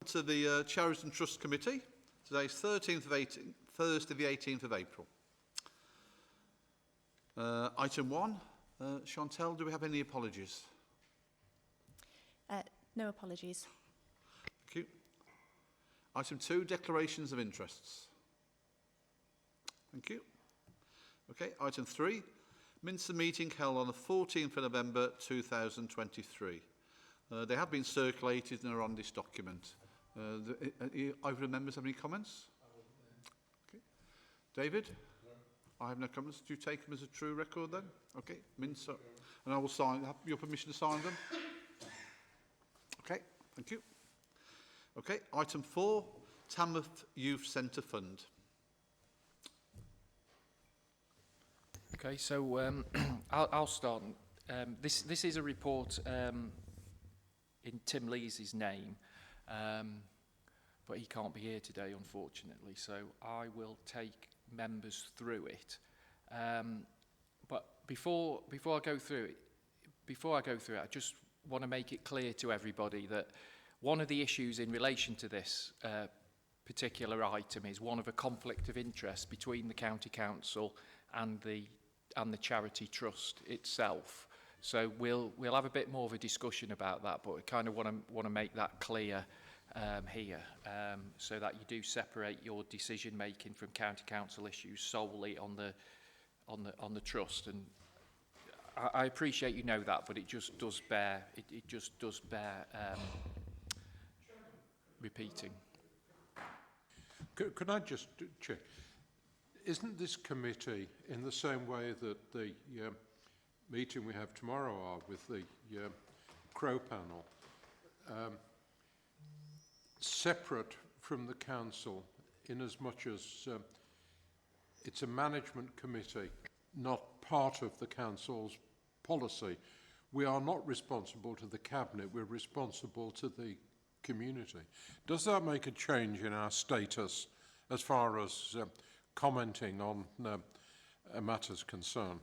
To the Charities and Trust Committee. Today is Thursday the 18th of April. Item 1. Chantel, do we have any apologies? No apologies. Thank you. Item 2. Declarations of interests. Thank you. Okay. Item 3. Minutes of meeting held on the 14th of November 2023. They have been circulated and are on this document. Either members have any comments? Okay. David? No. I have no comments. Do you take them as a true record then? Okay. Minutes. And I will sign. Have your permission to sign them? Okay. Thank you. Okay. Item 4. Tamworth Youth Centre Fund. Okay. So I'll start. This is a report in Tim Lees' name. But he can't be here today, unfortunately, so I will take members through it. But before I go through it, I just want to make it clear to everybody that one of the issues in relation to this particular item is one of a conflict of interest between the County Council and the Charity Trust itself. So we'll have a bit more of a discussion about that, but I kind of want to make that clear here, so that you do separate your decision making from County Council issues solely on the trust. And I appreciate you know that, but it just does bear repeating. Could I just check? Isn't this committee, in the same way that the meeting we have tomorrow are with the Crow panel, separate from the council in as much as it's a management committee, not part of the council's policy? We are not responsible to the cabinet, we're responsible to the community. Does that make a change in our status as far as commenting on matters concerned?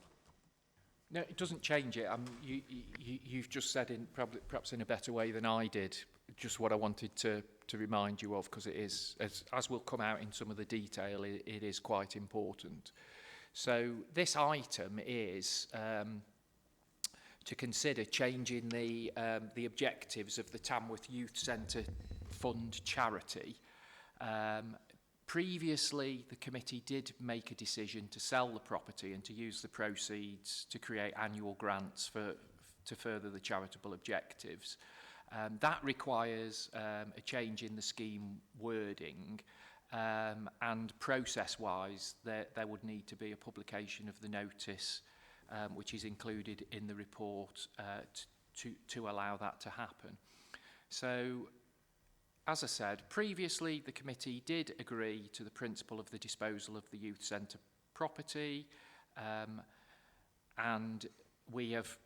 No, it doesn't change it. You've just said, perhaps in a better way than I did, just what I wanted to remind you of, because it is, as will come out in some of the detail, it is quite important. So this item is to consider changing the objectives of the Tamworth Youth Centre Fund charity. Previously, the committee did make a decision to sell the property and to use the proceeds to create annual grants to further the charitable objectives. That requires a change in the scheme wording, and process-wise, there would need to be a publication of the notice, which is included in the report to allow that to happen. So, as I said, previously the committee did agree to the principle of the disposal of the youth centre property, and we have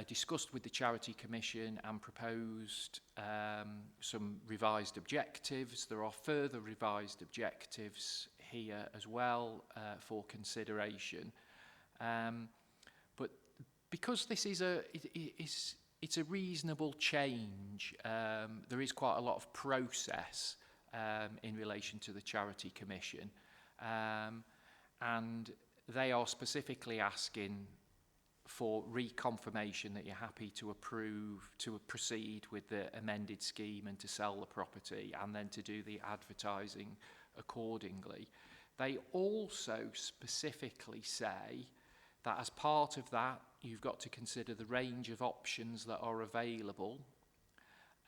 discussed with the Charity Commission and proposed some revised objectives. There are further revised objectives here as well for consideration. But because this is it's a reasonable change, there is quite a lot of process in relation to the Charity Commission, and they are specifically asking for reconfirmation that you're happy to proceed with the amended scheme and to sell the property, and then to do the advertising accordingly. They also specifically say that as part of that, you've got to consider the range of options that are available,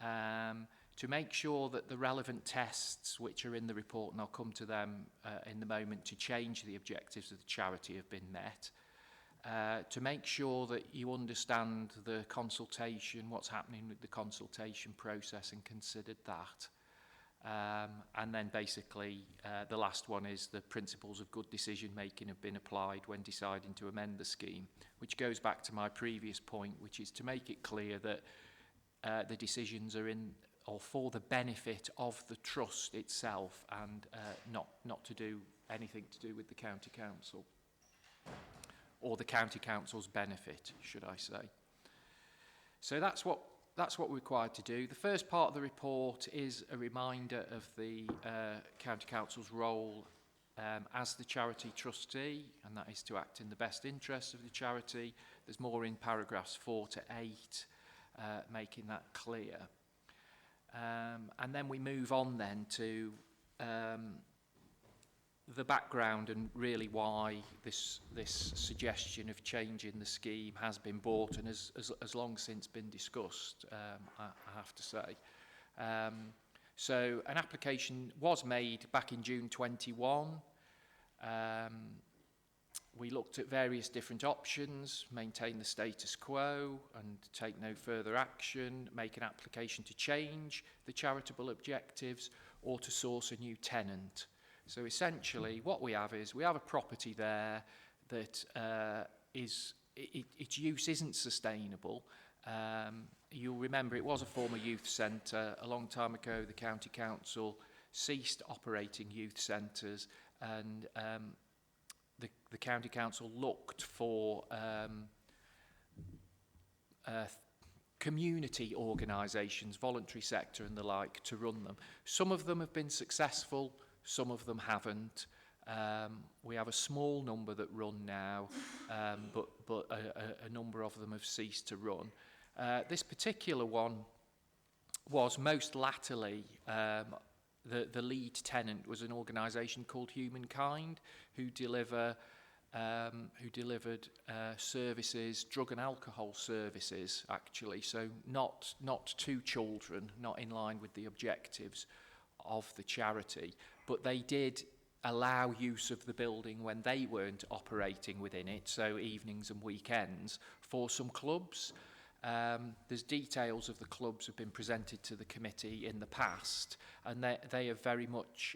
to make sure that the relevant tests which are in the report, and I'll come to them in the moment, to change the objectives of the charity have been met, to make sure that you understand the consultation, what's happening with the consultation process, and considered that. And then basically the last one is the principles of good decision making have been applied when deciding to amend the scheme, which goes back to my previous point, which is to make it clear that the decisions are in or for the benefit of the trust itself, and not to do anything to do with the county council, or the county council's benefit, should I say. So that's what that's what we're required to do. The first part of the report is a reminder of the County Council's role as the charity trustee, and that is to act in the best interests of the charity. There's more in paragraphs 4 to 8, making that clear. And then we move on then to the background and really why this suggestion of changing the scheme has been brought and has long since been discussed, I have to say. So an application was made back in June 21. We looked at various different options: maintain the status quo and take no further action, make an application to change the charitable objectives, or to source a new tenant. So essentially what we have is we have a property there that its use isn't sustainable. You'll remember it was a former youth centre. A long time ago the County Council ceased operating youth centres, and the County Council looked for community organisations, voluntary sector and the like, to run them. Some of them have been successful, some of them haven't. We have a small number that run now, but a number of them have ceased to run. This particular one was most latterly, the lead tenant was an organisation called Humankind, who delivered services, drug and alcohol services, actually. So not to children, not in line with the objectives of the charity, but they did allow use of the building when they weren't operating within it, so evenings and weekends, for some clubs. There's details of the clubs have been presented to the committee in the past, and they have very much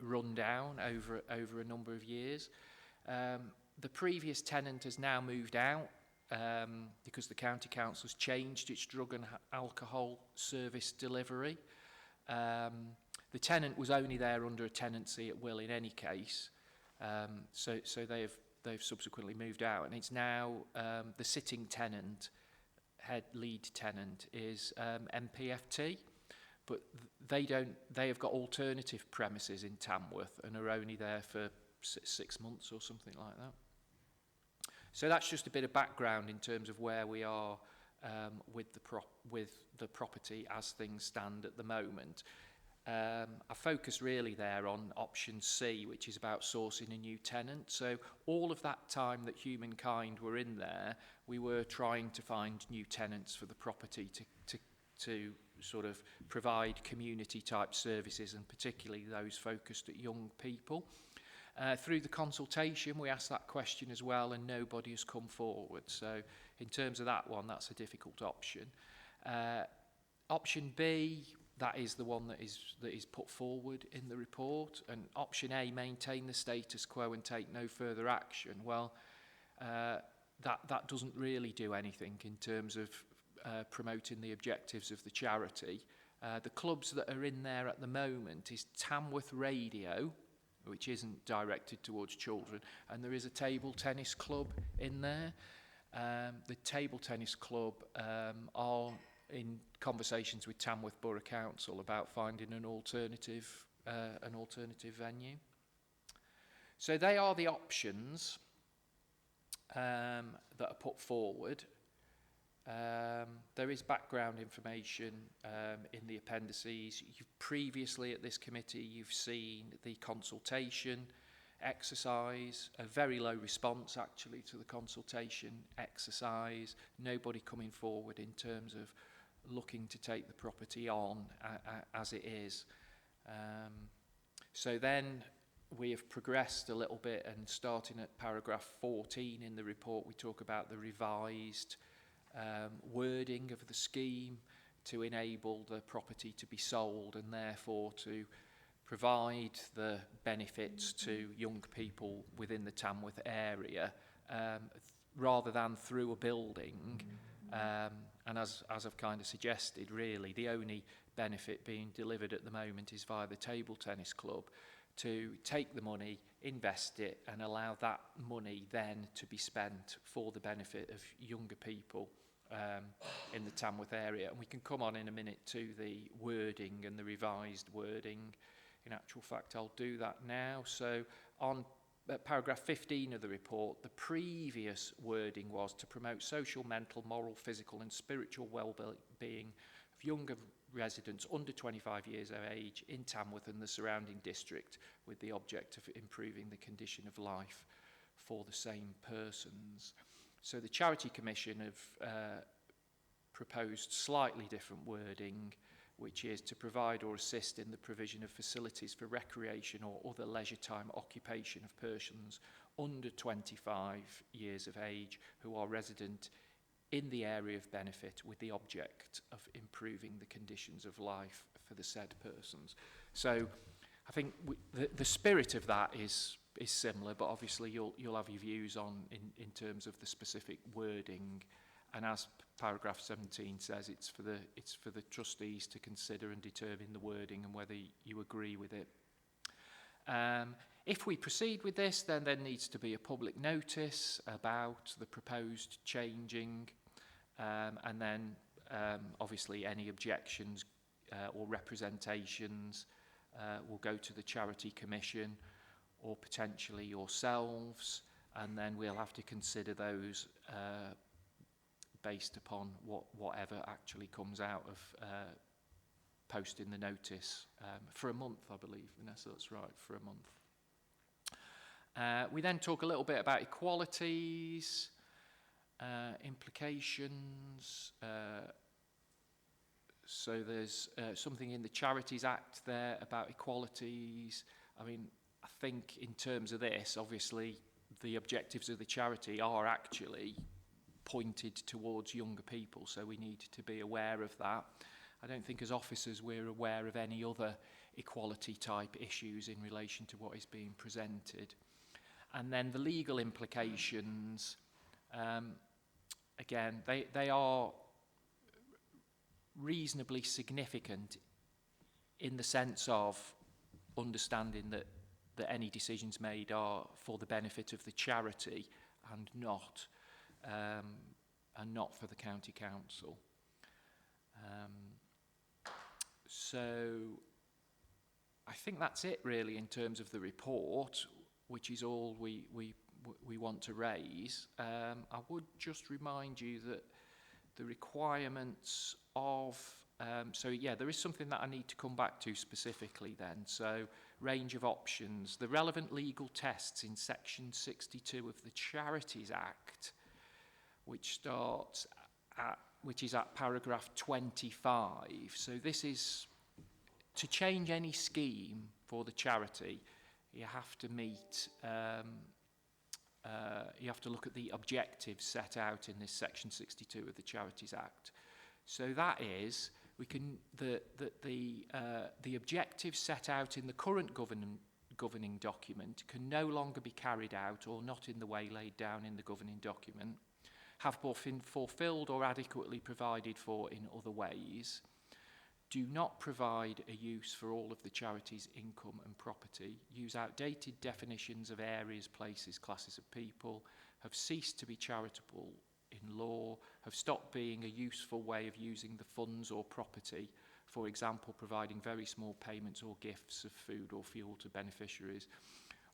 run down over a number of years. The previous tenant has now moved out because the County Council has changed its drug and alcohol service delivery. The tenant was only there under a tenancy at will in any case, so they've subsequently moved out, and it's now the sitting tenant, head lead tenant, is MPFT, but they have got alternative premises in Tamworth and are only there for 6 months or something like that. So that's just a bit of background in terms of where we are with the property as things stand at the moment. I focus really there on option C, which is about sourcing a new tenant. So all of that time that Humankind were in there, we were trying to find new tenants for the property to sort of provide community type services, and particularly those focused at young people. Through the consultation we asked that question as well, and nobody has come forward. So in terms of that one, that's a difficult option. Option B, that is the one that is put forward in the report. And option A, maintain the status quo and take no further action. Well, that doesn't really do anything in terms of promoting the objectives of the charity. The clubs that are in there at the moment is Tamworth Radio, which isn't directed towards children, and there is a table tennis club in there. The table tennis club are in conversations with Tamworth Borough Council about finding an alternative venue. So they are the options that are put forward. There is background information in the appendices. Previously at this committee, you've seen the consultation exercise, a very low response actually to the consultation exercise, nobody coming forward in terms of looking to take the property on as it is. So then we have progressed a little bit, and starting at paragraph 14 in the report, we talk about the revised wording of the scheme to enable the property to be sold and therefore to provide the benefits to young people within the Tamworth area rather than through a building. And as I've kind of suggested, really, the only benefit being delivered at the moment is via the table tennis club, to take the money, invest it, and allow that money then to be spent for the benefit of younger people in the Tamworth area. And we can come on in a minute to the wording and the revised wording. In actual fact, I'll do that now. So on paragraph 15 of the report, the previous wording was to promote social, mental, moral, physical and spiritual well-being of younger residents under 25 years of age in Tamworth and the surrounding district, with the object of improving the condition of life for the same persons. So the Charity Commission have proposed slightly different wording, which is to provide or assist in the provision of facilities for recreation or other leisure time occupation of persons under 25 years of age who are resident in the area of benefit, with the object of improving the conditions of life for the said persons. So I think the spirit of that is similar, but obviously you'll have your views on in terms of the specific wording. And as paragraph 17 says, it's for the trustees to consider and determine the wording and whether you agree with it. If we proceed with this, then there needs to be a public notice about the proposed changing, and then obviously any objections or representations will go to the Charity Commission or potentially yourselves, and then we'll have to consider those based upon whatever actually comes out of posting the notice for a month, I believe. Vanessa, that's right, for a month. We then talk a little bit about equalities, implications. So there's something in the Charities Act there about equalities. I mean, I think in terms of this, obviously, the objectives of the charity are actually pointed towards younger people, so we need to be aware of that. I don't think as officers we're aware of any other equality type issues in relation to what is being presented. And then the legal implications, again, they are reasonably significant in the sense of understanding that any decisions made are for the benefit of the charity and not for the county council. So I think that's it really in terms of the report, which is all we want to raise. I would just remind you that the requirements of so yeah, there is something that I need to come back to specifically then. So range of options, the relevant legal tests in section 62 of the Charities Act, which is at paragraph 25. So this is to change any scheme for the charity. You have to meet. You have to look at the objectives set out in this section 62 of the Charities Act. So that is, the objectives set out in the current governing document can no longer be carried out, or not in the way laid down in the governing document, have been fulfilled or adequately provided for in other ways, do not provide a use for all of the charity's income and property, use outdated definitions of areas, places, classes of people, have ceased to be charitable in law, have stopped being a useful way of using the funds or property, for example, providing very small payments or gifts of food or fuel to beneficiaries,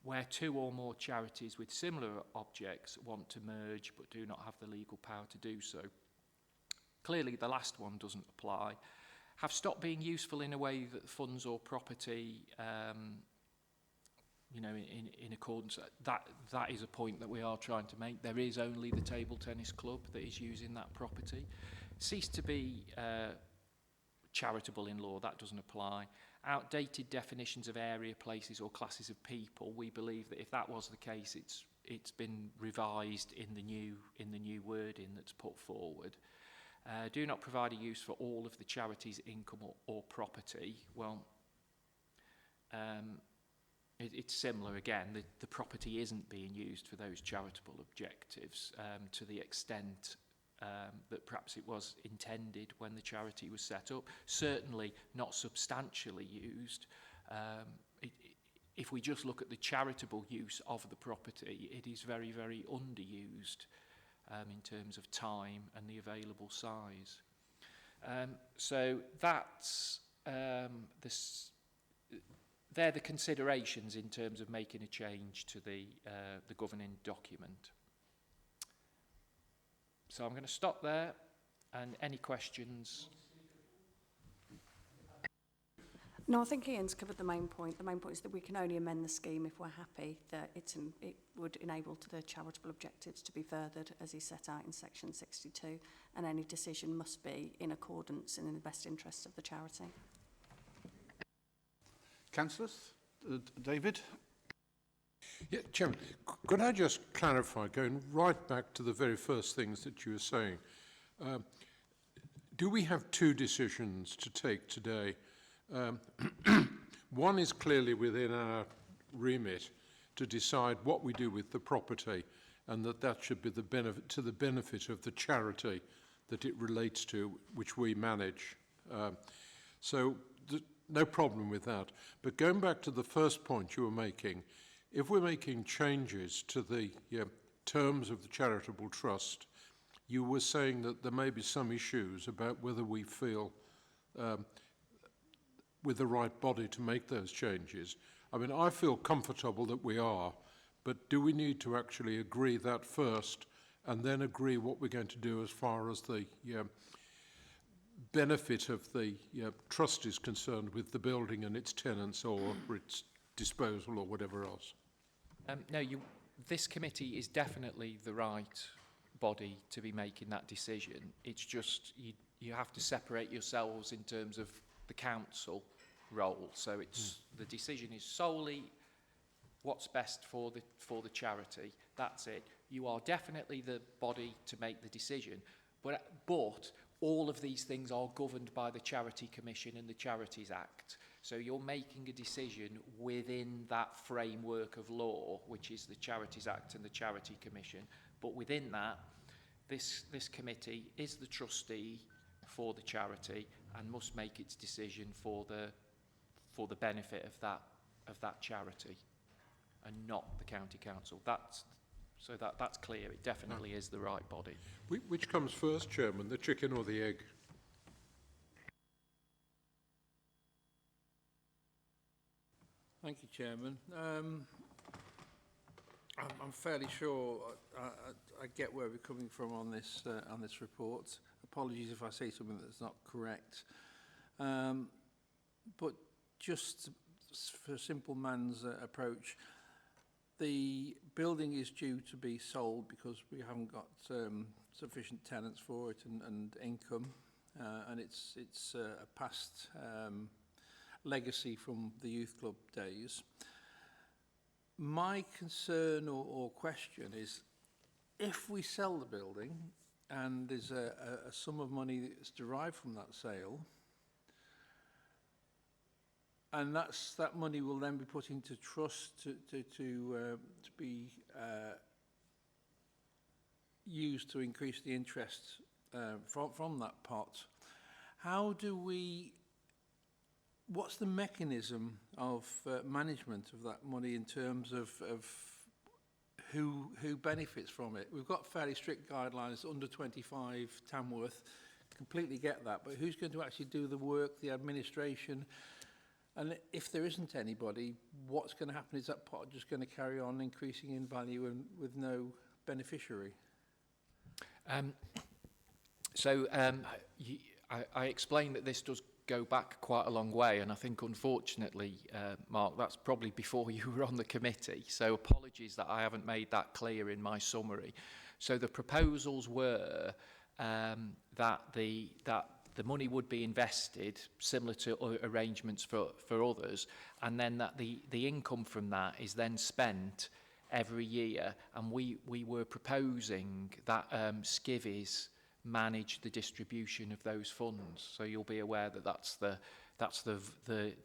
where two or more charities with similar objects want to merge but do not have the legal power to do so. Clearly, the last one doesn't apply. Have stopped being useful in a way that funds or property, in accordance, that is a point that we are trying to make. There is only the table tennis club that is using that property. Cease to be charitable in law, that doesn't apply. Outdated definitions of area, places or classes of people, we believe that if that was the case, it's been revised in the new wording that's put forward. Do not provide a use for all of the charity's income or property. Well, it's similar again. The property isn't being used for those charitable objectives to the extent that perhaps it was intended when the charity was set up. Certainly not substantially used. If we just look at the charitable use of the property, it is very, very underused. in terms of time and the available size. So that's they're the considerations in terms of making a change to the governing document. So I'm going to stop there, and any questions? No, I think Ian's covered the main point. The main point is that we can only amend the scheme if we're happy that it would enable the charitable objectives to be furthered as is set out in section 62, and any decision must be in accordance and in the best interest of the charity. Councillors? David? Yeah, Chairman, could I just clarify, going right back to the very first things that you were saying, do we have two decisions to take today? One is clearly within our remit to decide what we do with the property, and that should be the benefit of the charity that it relates to, which we manage. So no problem with that. But going back to the first point you were making, if we're making changes to the terms of the charitable trust, you were saying that there may be some issues about whether we feel with the right body to make those changes. I mean, I feel comfortable that we are, but do we need to actually agree that first and then agree what we're going to do as far as the benefit of the trust is concerned with the building and its tenants or its disposal or whatever else? No, this committee is definitely the right body to be making that decision. It's just you have to separate yourselves in terms of the council role. So it's the decision is solely what's best for the charity. That's it. You are definitely the body to make the decision, but all of these things are governed by the Charity Commission and the Charities Act. So you're making a decision within that framework of law, which is the Charities Act and the Charity Commission. But within that, this committee is the trustee for the charity and must make its decision for the benefit of that charity, and not the county council. That's clear. It definitely is the right body. Which comes first, Chairman, the chicken or the egg? Thank you, Chairman. I'm fairly sure I get where we're coming from on this report. Apologies if I say something that's not correct. But just for a simple man's approach, the building is due to be sold because we haven't got sufficient tenants for it and income, and it's a past legacy from the youth club days. My concern or question is, if we sell the building and there's a sum of money that's derived from that sale, and that money will then be put into trust to be used to increase the interest from that pot. How do we? What's the mechanism of management of that money in terms of who benefits from it? We've got fairly strict guidelines, under 25 Tamworth, completely get that, but who's going to actually do the work, the administration? And if there isn't anybody, what's going to happen? Is that pot just going to carry on increasing in value and with no beneficiary? I explained that this does go back quite a long way, and I think unfortunately, Mark, that's probably before you were on the committee, so apologies that I haven't made that clear in my summary. So the proposals were that the money would be invested similar to arrangements for others, and then that the income from that is then spent every year, and we were proposing that skivvies manage the distribution of those funds. So you'll be aware that that's the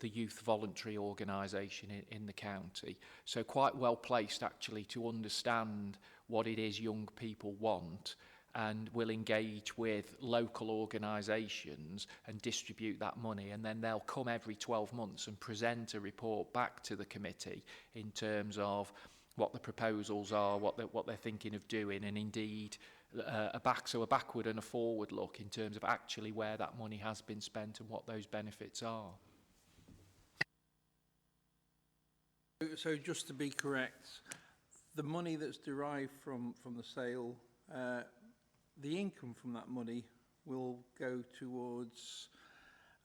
youth voluntary organisation in the county. So quite well placed actually to understand what it is young people want, and will engage with local organisations and distribute that money, and then they'll come every 12 months and present a report back to the committee in terms of what the proposals are, what they're thinking of doing, and indeed a backward and a forward look in terms of actually where that money has been spent and what those benefits are. So just to be correct, the money that's derived from the sale, the income from that money will go towards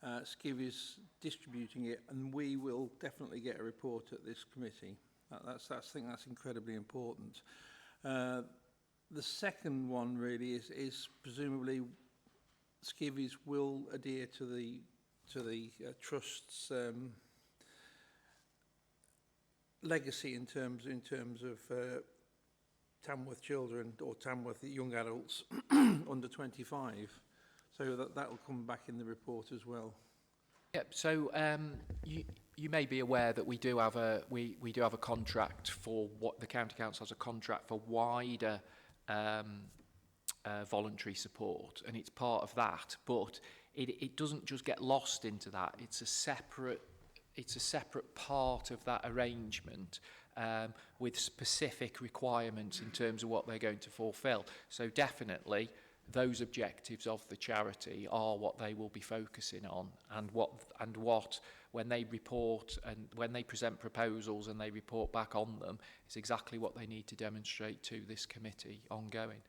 Skivvies distributing it, and we will definitely get a report at this committee. I think that's incredibly important. The second one really is presumably Skivvies will adhere to the trust's legacy in terms of Tamworth children or Tamworth young adults under 25, so that will come back in the report as well. Yep. So you may be aware that we do have a contract for what the county council has a contract for wider voluntary support, and it's part of that. But it doesn't just get lost into that. It's a separate part of that arrangement with specific requirements in terms of what they're going to fulfil. So definitely those objectives of the charity are what they will be focusing on, and what when they report and when they present proposals and they report back on them is exactly what they need to demonstrate to this committee ongoing.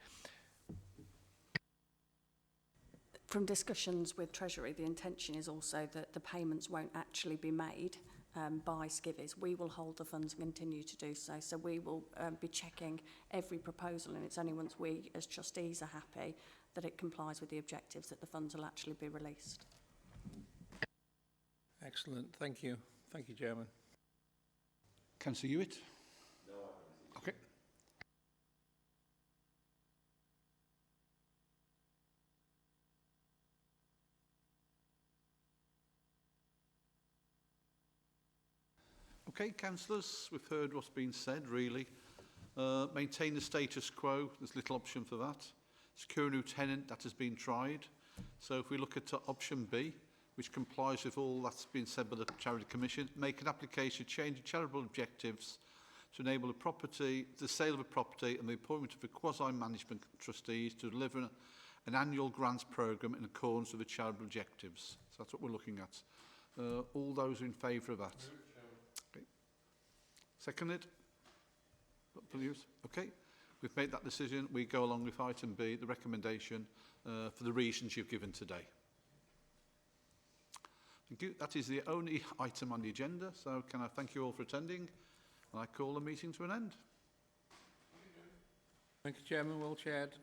From discussions with Treasury, the intention is also that the payments won't actually be made by Skivvies. We will hold the funds and continue to do so. So we will be checking every proposal, and it's only once we as trustees are happy that it complies with the objectives that the funds will actually be released. Excellent. Thank you. Thank you, Chairman. Councillor Hewitt? No, okay. Okay, councillors, we've heard what's been said, really. Maintain the status quo, there's little option for that. Secure a new tenant, that has been tried. So if we look at option B, which complies with all that's been said by the Charity Commission, make an application, change charitable objectives to enable the sale of a property and the appointment of a quasi-management trustees to deliver an annual grants programme in accordance with the charitable objectives. So that's what we're looking at. All those in favour of that? Okay. Seconded? Please. Okay. We've made that decision. We go along with item B, the recommendation, for the reasons you've given today. Thank you. That is the only item on the agenda. So can I thank you all for attending? And I call the meeting to an end. Thank you, Chairman. Well chaired.